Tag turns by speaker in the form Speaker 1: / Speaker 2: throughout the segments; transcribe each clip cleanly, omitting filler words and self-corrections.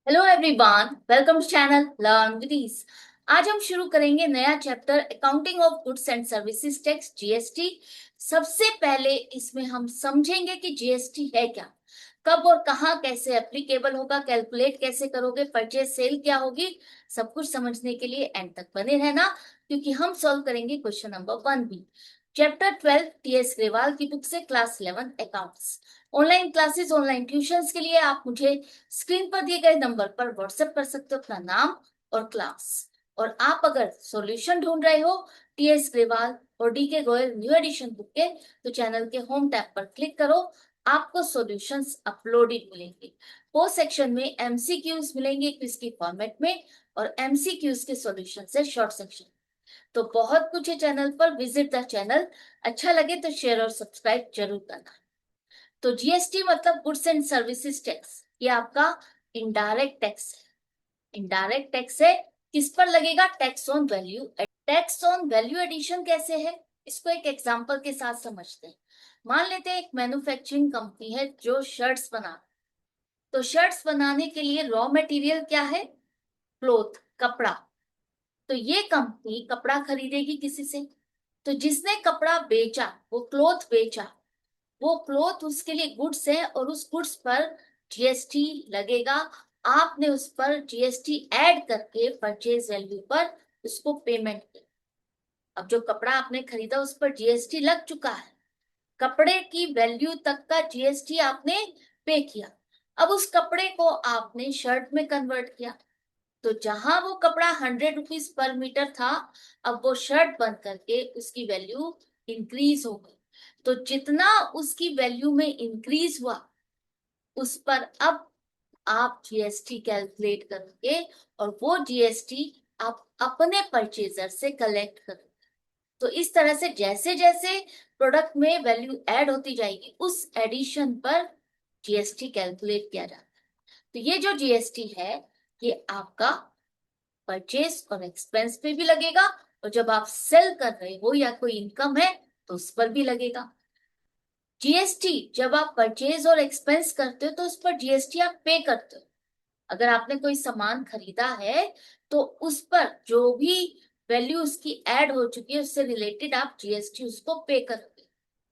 Speaker 1: Hello everyone, welcome to channel learn with ease. आज हम शुरू करेंगे नया chapter accounting of goods and services tax GST. सबसे पहले इसमें हम समझेंगे कि जीएसटी है क्या, कब और कहाँ कैसे एप्लीकेबल होगा, कैलकुलेट कैसे करोगे, परचेज सेल क्या होगी। सब कुछ समझने के लिए एंड तक बने रहना, क्योंकि हम सॉल्व करेंगे क्वेश्चन नंबर 1 भी। चैप्टर 12 टीएस ग्रेवाल की बुक से, class 11 accounts. Online classes, online tuitions के लिए आप मुझे स्क्रीन पर दिए गए नंबर पर व्हाट्सएप कर सकते हो अपना नाम और क्लास। और आप अगर सॉल्यूशन ढूंढ रहे हो टीएस ग्रेवाल और डी के गोयल न्यू एडिशन बुक के, तो चैनल के होम टैब पर क्लिक करो, आपको सॉल्यूशंस अपलोडेड मिलेंगे। पोस्ट सेक्शन में एमसीक्यूज मिलेंगे क्विज की फॉर्मेट में, और एमसीक्यूज के सॉल्यूशन से शॉर्ट सेक्शन। तो बहुत कुछ है चैनल पर, विजिट द चैनल। अच्छा लगे तो शेयर और सब्सक्राइब जरूर करना। तो जीएसटी मतलब गुड्स एंड सर्विसेज टैक्स, ये आपका इनडायरेक्ट टैक्स है। इनडायरेक्ट टैक्स है, किस पर लगेगा? Tax on value. Tax on value addition कैसे है, इसको एक एग्जांपल के साथ समझते हैं। मान लेते हैं एक मैन्युफैक्चरिंग कंपनी है जो शर्ट्स बना, तो शर्ट्स बनाने के लिए रॉ मटेरियल क्या है? क्लोथ, कपड़ा। तो ये कंपनी कपड़ा खरीदेगी किसी से, तो जिसने कपड़ा बेचा, वो क्लोथ बेचा, वो क्लोथ उसके लिए गुड्स है और उस गुड्स पर जीएसटी लगेगा। आपने उस पर जीएसटी ऐड करके परचेज वैल्यू पर उसको पेमेंट किया। अब जो कपड़ा आपने खरीदा उस पर जीएसटी लग चुका है, कपड़े की वैल्यू तक का जीएसटी आपने पे किया। अब उस कपड़े को आपने शर्ट में कन्वर्ट किया, तो जहां वो कपड़ा 100 रुपीज पर मीटर था, अब वो शर्ट बन करके उसकी वैल्यू इंक्रीज हो गई। तो जितना उसकी वैल्यू में इंक्रीज हुआ, उस पर अब आप जीएसटी कैलकुलेट करोगे, और वो जीएसटी आप अपने परचेजर से कलेक्ट करोगे। तो इस तरह से जैसे जैसे प्रोडक्ट में वैल्यू ऐड होती जाएगी, उस एडिशन पर जीएसटी कैलकुलेट किया जाता है। तो ये जो जीएसटी है, ये आपका परचेज और एक्सपेंस पे भी लगेगा, और जब आप सेल कर रहे हो या कोई इनकम है तो उस पर भी लगेगा। जीएसटी जब आप परचेज और एक्सपेंस करते हो तो उस पर जीएसटी आप पे करते हो। अगर आपने कोई सामान खरीदा है, तो उस पर जो भी वैल्यू उसकी ऐड हो चुकी है उससे रिलेटेड आप जीएसटी उसको पे करोगे।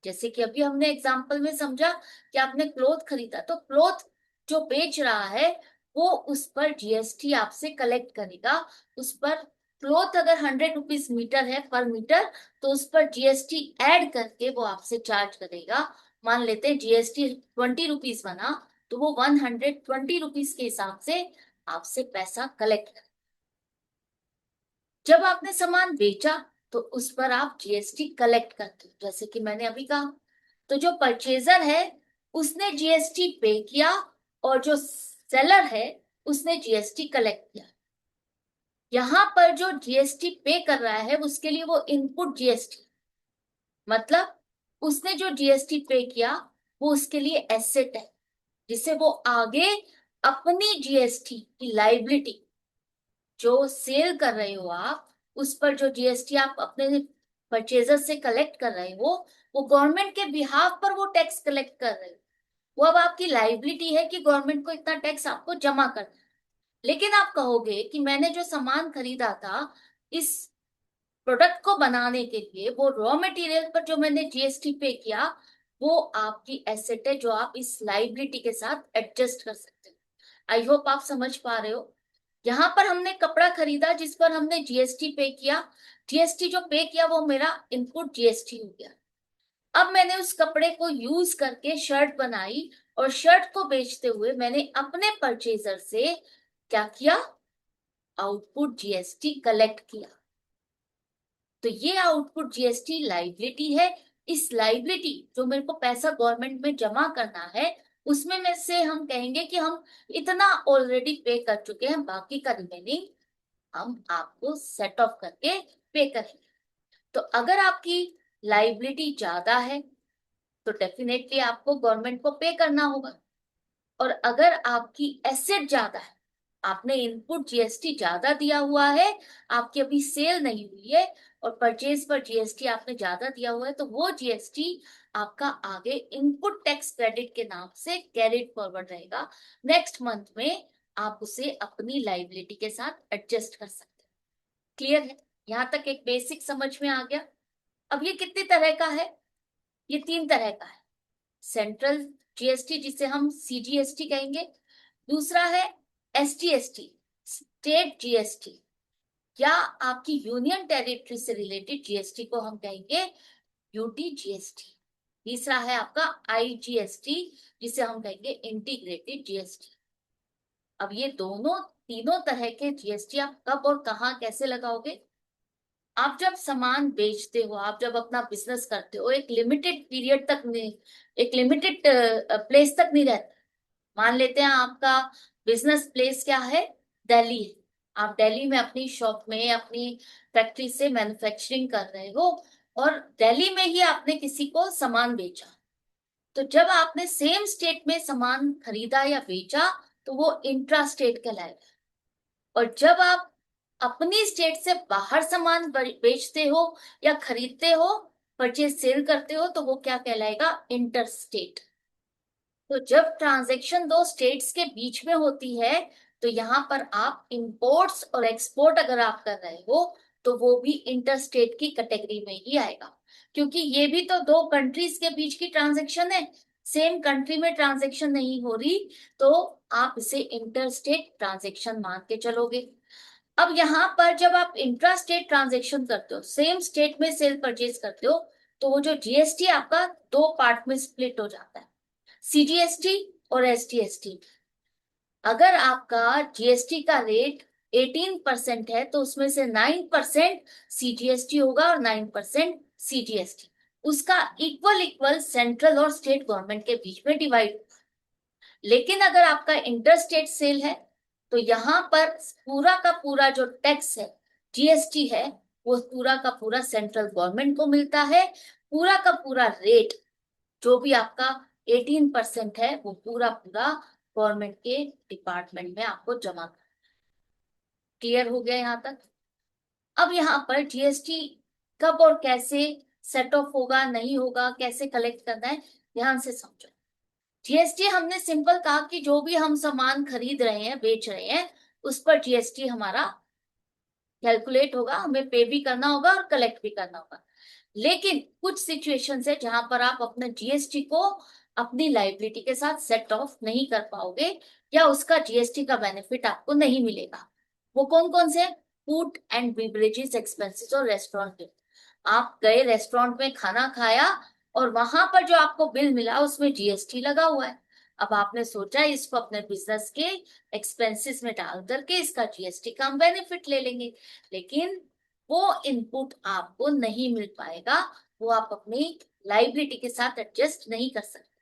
Speaker 1: जैसे कि अभी हमने एग्जांपल में समझा कि आपने क्लोथ खरीदा, तो क्लोथ जो बेच रहा है वो उस पर जीएसटी आपसे कलेक्ट करेगा। उस पर क्लोथ अगर 100 रुपीज मीटर है पर मीटर, तो उस पर जीएसटी ऐड करके वो आपसे चार्ज करेगा। मान लेते हैं जीएसटी 20 रुपीज बना, तो वो 120 रुपीज के हिसाब से आपसे पैसा कलेक्ट कर। जब आपने सामान बेचा, तो उस पर आप जीएसटी कलेक्ट करते हो, जैसे कि मैंने अभी कहा। तो जो परचेजर है उसने जीएसटी पे किया, और जो सेलर है उसने जीएसटी कलेक्ट किया। यहाँ पर जो जीएसटी पे कर रहा है उसके लिए वो इनपुट जीएसटी, मतलब उसने जो जीएसटी पे किया वो उसके लिए एसेट है, जिसे वो आगे अपनी जीएसटी की लाइबिलिटी, जो सेल कर रहे हो आप, उस पर जो जीएसटी आप अपने परचेजर से कलेक्ट कर रहे हो, वो गवर्नमेंट के बिहाफ पर वो टैक्स कलेक्ट कर रहे हो। वो अब आपकी लाइबिलिटी है कि गवर्नमेंट को इतना टैक्स आपको जमा करना है। लेकिन आप कहोगे कि मैंने जो सामान खरीदा था इस प्रोडक्ट को बनाने के लिए, वो रॉ मटेरियल पर जो मैंने जीएसटी पे किया, वो आपकी एसेट है जो आप इस लाइबिलिटी के साथ एडजस्ट कर सकते हो। आई होप आप समझ पा रहे हो। यहाँ पर हमने कपड़ा खरीदा जिस पर हमने जीएसटी पे किया, जीएसटी जो पे किया वो मेरा इनपुट जीएसटी हो गया। अब मैंने उस कपड़े को यूज करके शर्ट बनाई, और शर्ट को बेचते हुए मैंने अपने परचेजर से क्या किया? आउटपुट जीएसटी कलेक्ट किया। तो ये आउटपुट जीएसटी लाइबिलिटी है। इस लाइबिलिटी जो मेरे को पैसा गवर्नमेंट में जमा करना है, उसमें में से हम कहेंगे कि हम इतना ऑलरेडी पे कर चुके हैं, बाकी का रिमेनिंग हम आपको सेट ऑफ करके पे करेंगे। तो अगर आपकी लाइबिलिटी ज्यादा है, तो डेफिनेटली आपको गवर्नमेंट को पे करना होगा। और अगर आपकी एसेट ज्यादा है, आपने इनपुट जीएसटी ज्यादा दिया हुआ है, आपकी अभी सेल नहीं हुई है, और परचेज पर जीएसटी आपने ज्यादा दिया हुआ है, तो वो जीएसटी आपका आगे इनपुट टैक्स क्रेडिट के नाम से कैरिड फॉरवर्ड रहेगा। नेक्स्ट मंथ में आप उसे अपनी लाइबिलिटी के साथ एडजस्ट कर सकते हैं। क्लियर है? यहाँ तक एक बेसिक समझ में आ गया। अब ये कितनी तरह का है? ये 3 तरह का है। सेंट्रल जीएसटी, जिसे हम सीजीएसटी कहेंगे। दूसरा है एसटीएसटी, स्टेट जीएसटी, या आपकी यूनियन टेरिटरी से रिलेटेड जीएसटी को हम कहेंगे यूटी जीएसटी। तीसरा है आपका आईजीएसटी, जिसे हम कहेंगे इंटीग्रेटेड जीएसटी। अब ये तीनों तरह के जीएसटी आप कब और कहाँ कैसे लगाओगे? आप जब सामान बेचते हो, आप जब अपना बिजनेस करते हो, एक लिमिटेड पीरियड तक नहीं, एक लिमिटेड प्लेस तक नहीं रहता। मान लेते हैं आपका बिजनेस प्लेस क्या है? दिल्ली है। आप दिल्ली में अपनी शॉप में, अपनी फैक्ट्री से मैन्युफैक्चरिंग कर रहे हो, और दिल्ली में ही आपने किसी को सामान बेचा। तो जब आपने सेम स्टेट में सामान खरीदा या बेचा, तो वो इंट्रा स्टेट कहलाएगा। और जब आप अपनी स्टेट से बाहर सामान बेचते हो या खरीदते हो, परचेज सेल करते हो, तो वो क्या कहलाएगा? Inter state. तो जब ट्रांजैक्शन दो स्टेट्स के बीच में होती है, तो यहाँ पर आप इंपोर्ट्स और एक्सपोर्ट अगर आप कर रहे हो, तो वो भी इंटर स्टेट की कैटेगरी में ही आएगा, क्योंकि ये भी तो दो कंट्रीज के बीच की ट्रांजैक्शन है। सेम कंट्री में ट्रांजैक्शन नहीं हो रही, तो आप इसे इंटर स्टेट ट्रांजैक्शन मान के चलोगे। अब यहाँ पर जब आप इंट्रा स्टेट ट्रांजेक्शन करते हो, सेम स्टेट में सेल परचेज करते हो, तो वो जो जीएसटी आपका 2 पार्ट में स्प्लिट हो जाता है, सीजीएसटी और एसटीएसटी। अगर आपका जीएसटी का रेट 18% है, तो उसमें से 9% सीजीएसटी होगा और 9% सीजीएसटी। उसका इक्वल इक्वल सेंट्रल और स्टेट गवर्नमेंट के बीच में डिवाइड। लेकिन अगर आपका इंटर स्टेट सेल है, तो यहाँ पर पूरा का पूरा जो टैक्स है, जीएसटी है, वो पूरा का पूरा सेंट्रल गवर्नमेंट को मिलता है। पूरा का पूरा रेट जो भी आपका 18% है, वो पूरा पूरा गवर्नमेंट के डिपार्टमेंट में आपको जमा। क्लियर हो गया यहाँ तक? अब यहाँ पर जीएसटी कब और कैसे सेट ऑफ होगा, नहीं होगा, कैसे कलेक्ट करना है, ध्यान से समझो। जीएसटी हमने सिंपल कहा कि जो भी हम सामान खरीद रहे हैं, बेच रहे हैं, उस पर जीएसटी हमारा कैलकुलेट होगा, हमें पे भी करना होगा और कलेक्ट भी करना होगा। लेकिन कुछ सिचुएशंस है जहां पर आप अपने जीएसटी को अपनी लाइबिलिटी के साथ सेट ऑफ नहीं कर पाओगे, या उसका जीएसटी का बेनिफिट आपको नहीं मिलेगा। वो कौन कौन से? फूड एंड बेवरेजेस एक्सपेंसेस और रेस्टोरेंट बिल। आप गए रेस्टोरेंट में, खाना खाया, और वहां पर जो आपको बिल मिला उसमें जीएसटी लगा हुआ है। अब आपने सोचा इसको अपने बिजनेस के एक्सपेंसेस में डाल करके इसका जीएसटी का हम बेनिफिट ले लेंगे, लेकिन वो इनपुट आपको नहीं मिल पाएगा। वो आप अपनी लाइबिलिटी के साथ एडजस्ट नहीं कर सकते।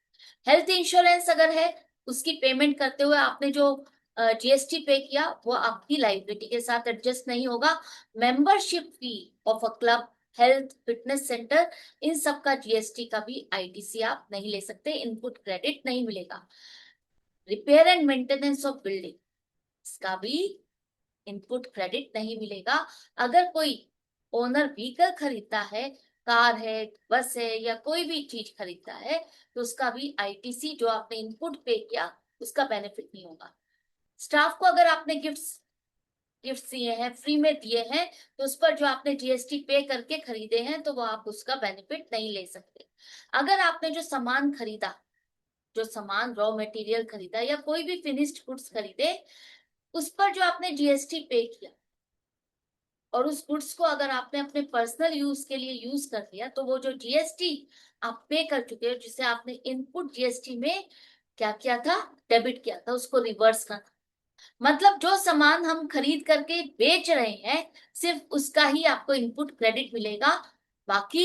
Speaker 1: हेल्थ इंश्योरेंस अगर है, उसकी पेमेंट करते हुए आपने जो जीएसटी पे किया, वो आपकी लाइबिलिटी के साथ एडजस्ट नहीं होगा। Membership fee of a club, health, fitness centre, इन सब का जीएसटी का भी आईटीसी आप नहीं ले सकते, इनपुट क्रेडिट नहीं मिलेगा। Repair and maintenance of building, इसका भी इनपुट क्रेडिट नहीं मिलेगा। अगर कोई ओनर व्हीकल खरीदता है, कार है, बस है, या कोई भी चीज खरीदता है, तो उसका भी आईटीसी जो आपने इनपुट पे किया, उसका बेनिफिट नहीं होगा। स्टाफ को अगर आपने गिफ्ट दिए हैं, फ्री में दिए हैं, तो उस पर जो आपने जीएसटी पे करके खरीदे हैं, तो वो आप उसका बेनिफिट नहीं ले सकते। अगर आपने जो सामान खरीदा, जो सामान रॉ मटेरियल खरीदा, या कोई भी फिनिश्ड गुड्स खरीदे, उस पर जो आपने जीएसटी पे किया, और उस गुड्स को अगर आपने अपने पर्सनल यूज के लिए यूज कर लिया, तो वो जो जीएसटी आप पे कर चुके हो, जिसे आपने इनपुट जीएसटी में क्या किया था, डेबिट किया था, उसको रिवर्स करना। मतलब जो सामान हम खरीद करके बेच रहे हैं, सिर्फ उसका ही आपको इनपुट क्रेडिट मिलेगा। बाकी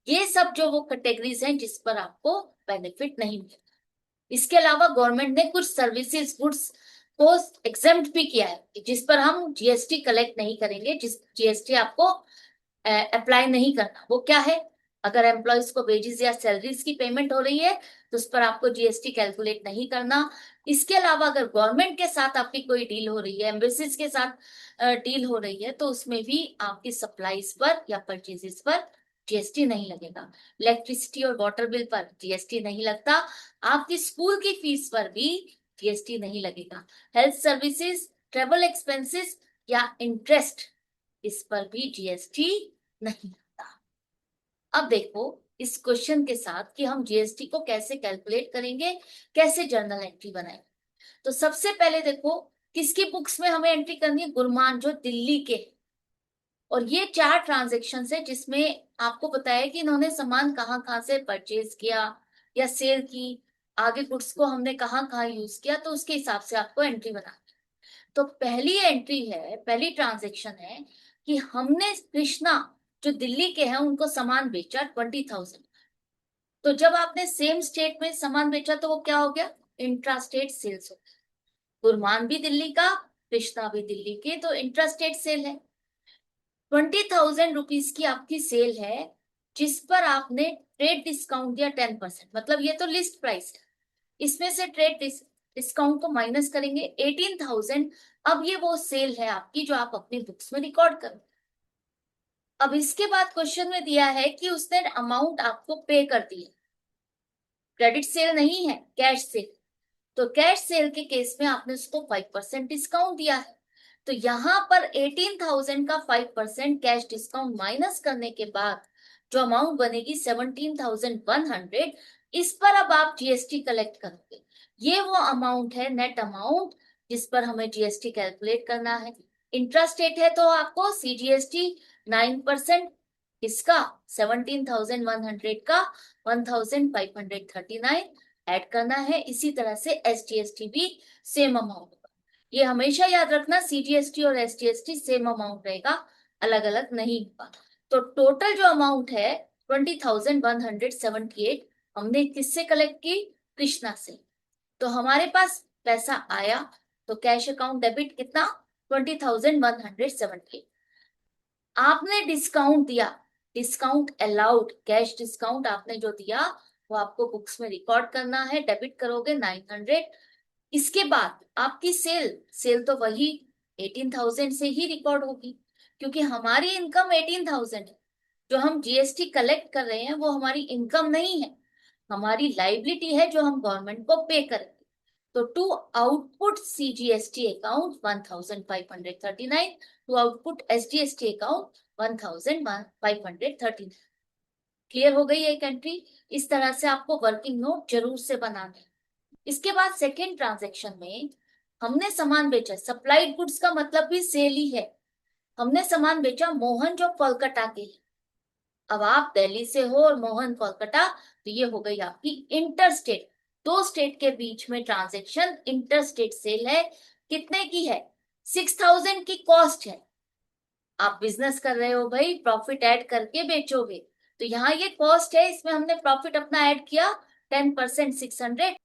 Speaker 1: ये सब जो वो कैटेगरीज हैं जिस पर आपको बेनिफिट नहीं मिलेगा। इसके अलावा गवर्नमेंट ने कुछ सर्विसेज गुड्स को एग्जेम्प्ट भी किया है, कि जिस पर हम जीएसटी कलेक्ट नहीं करेंगे, जिस जीएसटी आपको अप्लाई नहीं करना। वो क्या है? अगर एम्प्लॉयज को वेजेस या सैलरीज की पेमेंट हो रही है, तो उस पर आपको जीएसटी कैलकुलेट नहीं करना। इसके अलावा अगर गवर्नमेंट के साथ आपकी कोई डील हो रही है, एम्बेसीज के साथ डील हो रही है, तो उसमें भी आपकी सप्लाईज पर या परचेजेस पर जीएसटी नहीं लगेगा। इलेक्ट्रिसिटी और वाटर बिल पर जीएसटी नहीं लगता। आपकी स्कूल की फीस पर भी जीएसटी नहीं लगेगा। हेल्थ सर्विसेज, ट्रेवल एक्सपेंसेस या इंटरेस्ट, इस पर भी जीएसटी नहीं लगता। अब देखो इस क्वेश्चन के साथ कि हम जीएसटी को कैसे कैलकुलेट करेंगे, कैसे जर्नल एंट्री बनाएंगे। तो सबसे पहले देखो किसकी बुक्स में हमें एंट्री करनी है, गुरमान जो दिल्ली के। और ये 4 ट्रांजेक्शन है जिसमें आपको बताया कि इन्होंने सामान कहाँ कहाँ से परचेज किया या सेल की, आगे गुड्स को हमने कहाँ कहाँ यूज किया, तो उसके हिसाब से आपको एंट्री बनानी है। तो पहली एंट्री है, पहली ट्रांजेक्शन है कि हमने कृष्णा जो दिल्ली के हैं उनको सामान बेचा 20,000। तो जब आपने सेम स्टेट में सामान बेचा तो वो क्या हो गया, इंट्रा स्टेट सेल्स हो गया। गुरमान भी दिल्ली का, कृष्णा भी दिल्ली के, तो इंट्रा स्टेट सेल है। 20,000 रुपीज की आपकी सेल है जिस पर आपने ट्रेड डिस्काउंट दिया 10%, मतलब ये तो लिस्ट प्राइस है, इसमें से ट्रेड डिस्काउंट को माइनस करेंगे 18,000। अब ये वो सेल है आपकी जो आप अपनी बुक्स में रिकॉर्ड करो। अब इसके बाद क्वेश्चन में दिया है कि उसने अमाउंट आपको पे कर दी है, क्रेडिट सेल नहीं है, कैश सेल। तो कैश सेल के केस में आपने उसको 5% डिस्काउंट दिया है। तो यहां पर 18,000 का 5% कैश डिस्काउंट माइनस करने के बाद जो अमाउंट बनेगी 17,100, इस पर अब आप जीएसटी कलेक्ट करोगे। ये वो अमाउंट है, नेट अमाउंट, जिस पर हमें जीएसटी कैलकुलेट करना है। इंट्रास्टेट है तो आपको सीजीएसटी 9%, इसका 17,100 का 1,539 ऐड करना है। इसी तरह से एसजीएसटी भी सेम अमाउंट होगा। ये हमेशा याद रखना, सीजीएसटी और एसजीएसटी सेम अमाउंट रहेगा, अलग अलग नहीं होगा। तो टोटल जो अमाउंट है 20,178 हमने किससे कलेक्ट की, कृष्णा से। तो हमारे पास पैसा आया, तो कैश अकाउंट डेबिट कितना, 20,178। आपने डिस्काउंट दिया, डिस्काउंट अलाउड, कैश डिस्काउंट आपने जो दिया वो आपको बुक्स में रिकॉर्ड करना है, डेबिट करोगे 900। इसके बाद आपकी सेल, सेल तो वही 18,000 से ही रिकॉर्ड होगी, क्योंकि हमारी इनकम 18,000 है। जो हम जीएसटी कलेक्ट कर रहे हैं वो हमारी इनकम नहीं है, हमारी लाइबिलिटी है जो हम गवर्नमेंट को पे करेंगे। तो to output CGST account 1,539, to output SGST account 1,539। Clear हो गई एक एंट्री। इस तरह से आपको वर्किंग नोट जरूर से बनाना है। इसके बाद सेकेंड ट्रांजेक्शन में हमने सामान बेचा, सप्लाइड गुड्स का मतलब भी सेल ही है। हमने सामान बेचा मोहन जो कोलकाता के हैं। अब आप दिल्ली से हो और मोहन कोलकाता, तो ये हो गई आपकी इंटर स्टेट, दो स्टेट के बीच में ट्रांजेक्शन, इंटर स्टेट सेल है। कितने की है, 6,000 की कॉस्ट है। आप बिजनेस कर रहे हो भाई, प्रॉफिट ऐड करके बेचोगे, तो यहाँ ये कॉस्ट है, इसमें हमने प्रॉफिट अपना ऐड किया 10%, 600।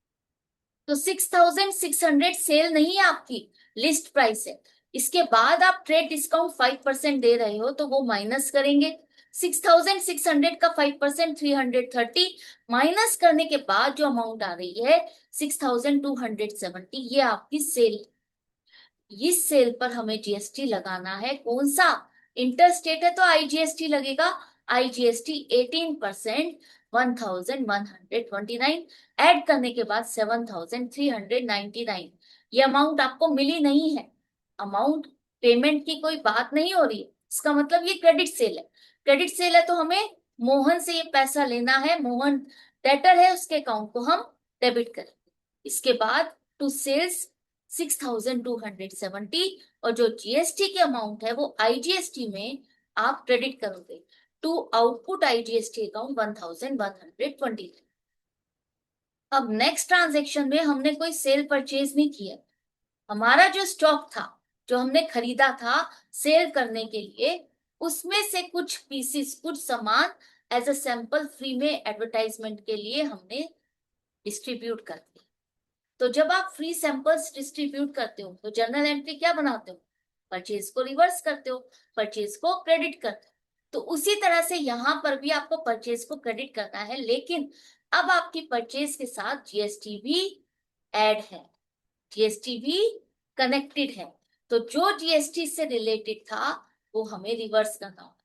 Speaker 1: तो 6,600 सेल नहीं है आपकी, लिस्ट प्राइस है। इसके बाद आप ट्रेड डिस्काउंट 5% दे रहे हो, तो वो माइनस करेंगे 6,600 का 5%, 330 माइनस करने के बाद जो अमाउंट आ रही है 6,270, ये आपकी सेल। इस सेल पर हमें जीएसटी लगाना है, कौन सा, इंटरस्टेट है तो आईजीएसटी लगेगा, आईजीएसटी 18%, 1,129 ऐड करने के बाद 7,399। ये अमाउंट आपको मिली नहीं है, अमाउंट पेमेंट की कोई बात नहीं हो रही है, इसका मतलब ये क्रेडिट सेल है। क्रेडिट सेल है तो हमें मोहन से ये पैसा लेना है, मोहन डेटर है, उसके अकाउंट को हम डेबिट करेंगे। इसके बाद टू सेल्स 6,270, और जो जीएसटी की अमाउंट है वो आईजीएसटी में आप क्रेडिट करोगे टू आउटपुट आईजीएसटी अकाउंट 1,120। अब नेक्स्ट ट्रांजेक्शन में हमने कोई सेल परचेज नहीं किया, हमारा जो स्टॉक था, जो हमने खरीदा था सेल करने के लिए, उसमें से कुछ पीसीस, कुछ सामान एज अ सैंपल फ्री में एडवर्टाइजमेंट के लिए हमने डिस्ट्रीब्यूट कर दिया। तो जब आप फ्री सैंपल्स डिस्ट्रीब्यूट करते हो तो जर्नल एंट्री क्या बनाते हो, परचेज को रिवर्स करते हो, परचेज को क्रेडिट करते हो। तो उसी तरह से यहाँ पर भी आपको परचेज को क्रेडिट करना है, लेकिन अब आपकी परचेज के साथ जीएसटी भी ऐड है, जीएसटी भी कनेक्टेड है। तो जो जीएसटी से रिलेटेड था वो हमें रिवर्स करना होगा।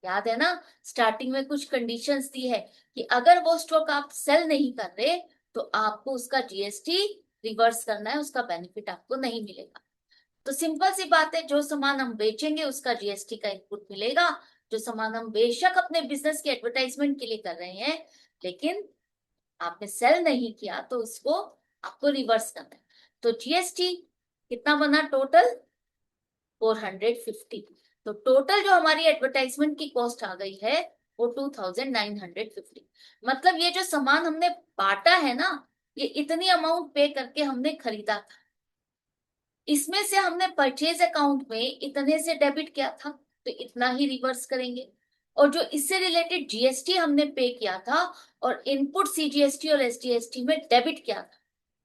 Speaker 1: याद है ना, स्टार्टिंग में कुछ कंडीशंस दी है कि अगर वो स्टॉक आप सेल नहीं कर रहे तो आपको उसका जीएसटी रिवर्स करना है, उसका बेनिफिट आपको नहीं मिलेगा। तो सिंपल सी बात है, जो सामान हम बेचेंगे उसका जीएसटी का इनपुट मिलेगा। जो सामान हम बेशक अपने बिजनेस के एडवर्टाइजमेंट के लिए कर रहे हैं, लेकिन आपने सेल नहीं किया तो उसको आपको रिवर्स करना है। तो जीएसटी कितना बना टोटल? 450। तो टोटल जो हमारी एडवर्टाइजमेंट की कॉस्ट आ गई है वो 2950। मतलब ये जो सामान हमने बांटा है ना, ये इतनी अमाउंट पे करके हमने खरीदा था। इसमें से हमने परचेज अकाउंट में इतने से डेबिट किया था, तो इतना ही रिवर्स करेंगे। और जो इससे रिलेटेड जीएसटी हमने पे किया था और इनपुट सीजीएसटी और एसजीएसटी में डेबिट किया था,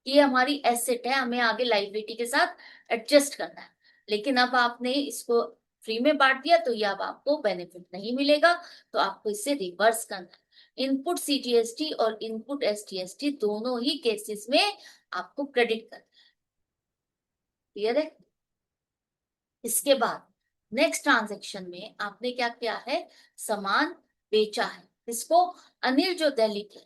Speaker 1: ये हमारी एसेट है, हमें आगे लाइबिलिटी के साथ एडजस्ट करना है। लेकिन अब आपने इसको फ्री में बांट दिया तो ये अब आपको बेनिफिट नहीं मिलेगा, तो आपको इसे रिवर्स करना है। इनपुट सीजीएसटी और इनपुट एसजीएसटी दोनों ही केसेस में आपको क्रेडिट करना है। क्लियर है? इसके बाद नेक्स्ट ट्रांजेक्शन में आपने क्या किया है, सामान बेचा है, इसको अनिल जो दिल्ली थे,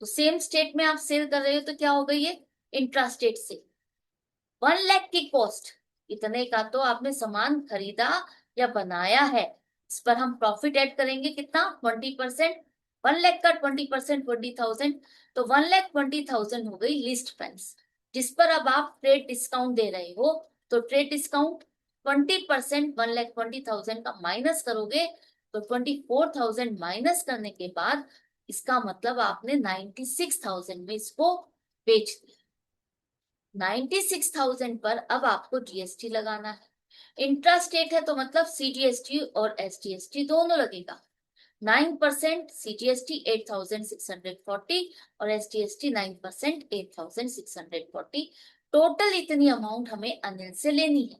Speaker 1: तो सेम स्टेट में आप सेल कर रहे हो, तो क्या हो गई है, इंट्रा स्टेट से 1 लाख की कॉस्ट, इतने का तो आपने सामान खरीदा या बनाया है, इस पर हम प्रॉफिट ऐड करेंगे कितना, 20%। 1 लाख का 20%, 20,000, तो 1,20,000 हो गई लिस्ट प्राइस, जिस पर अब आप ट्रेड डिस्काउंट दे रहे हो। तो ट्रेड डिस्काउंट 20%, 1,20,000 का माइनस करोगे तो 24,000 माइनस करने के बाद इसका मतलब आपने 96,000 में इसको बेच दिया। 96,000 पर अब आपको जीएसटी लगाना है। इंट्रा स्टेट है तो मतलब सीजीएसटी और एसजीएसटी दोनों लगेगा। 9% सीजीएसटी 8,640 और एसजीएसटी 9% 8,640। टोटल इतनी अमाउंट हमें अनिल से लेनी है,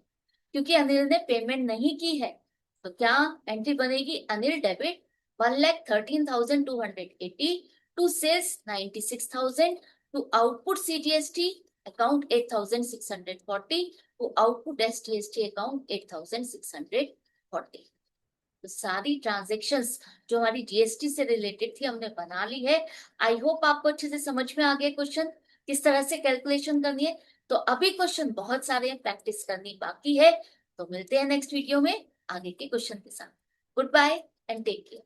Speaker 1: क्योंकि अनिल ने पेमेंट नहीं की है। तो क्या एंट्री बनेगी, Anil debit 1,13,280 to sales 96,000 to output CGST account 8,640 to output SGST account 8,640। तो सारी ट्रांजेक्शन्स जो हमारी जीएसटी से रिलेटेड थी हमने बना ली है। आई होप आपको अच्छे से समझ में आ गया क्वेश्चन किस तरह से कैलकुलेशन करनी है। तो अभी क्वेश्चन बहुत सारे हैं, प्रैक्टिस करनी बाकी है। तो मिलते हैं नेक्स्ट वीडियो में आगे के क्वेश्चन के साथ। Goodbye and take care.